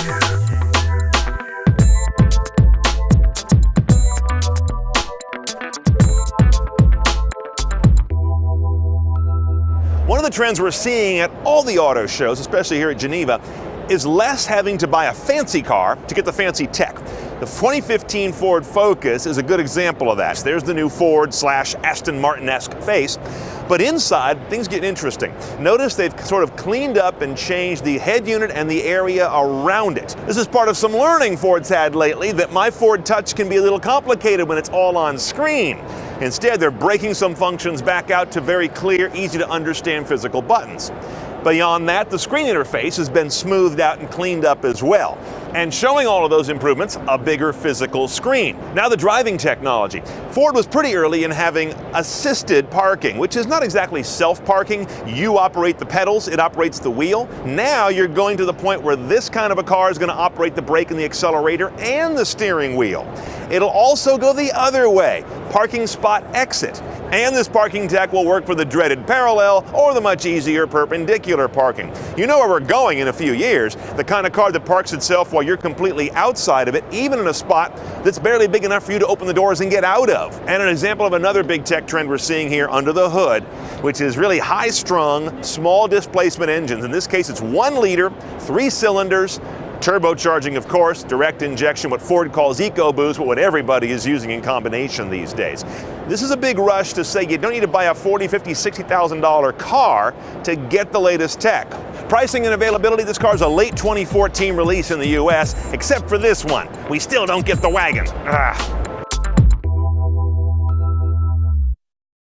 One of the trends we're seeing at all the auto shows, especially here at Geneva, is less having to buy a fancy car to get the fancy tech. The 2015 Ford Focus is a good example of that. There's the new Ford/Aston Martin-esque face. But inside, things get interesting. Notice they've sort of cleaned up and changed the head unit and the area around it. This is part of some learning Ford's had lately, that my Ford Touch can be a little complicated when it's all on screen. Instead, they're breaking some functions back out to very clear, easy to understand physical buttons. Beyond that, the screen interface has been smoothed out and cleaned up as well. And showing all of those improvements, a bigger physical screen. Now the driving technology. Ford was pretty early in having assisted parking, which is not exactly self-parking. You operate the pedals, it operates the wheel. Now you're going to the point where this kind of a car is going to operate the brake and the accelerator and the steering wheel. It'll also go the other way, parking spot exit. And this parking tech will work for the dreaded parallel or the much easier perpendicular parking. You know where we're going in a few years, the kind of car that parks itself while you're completely outside of it, even in a spot that's barely big enough for you to open the doors and get out of. And an example of another big tech trend we're seeing here under the hood, which is really high-strung, small displacement engines. In this case, it's 1 liter, 3 cylinders, turbocharging, of course, direct injection, what Ford calls EcoBoost, but what everybody is using in combination these days. This is a big rush to say you don't need to buy a $40,000, $50,000, $60,000 car to get the latest tech. Pricing and availability, this car is a late 2014 release in the US, except for this one. We still don't get the wagon.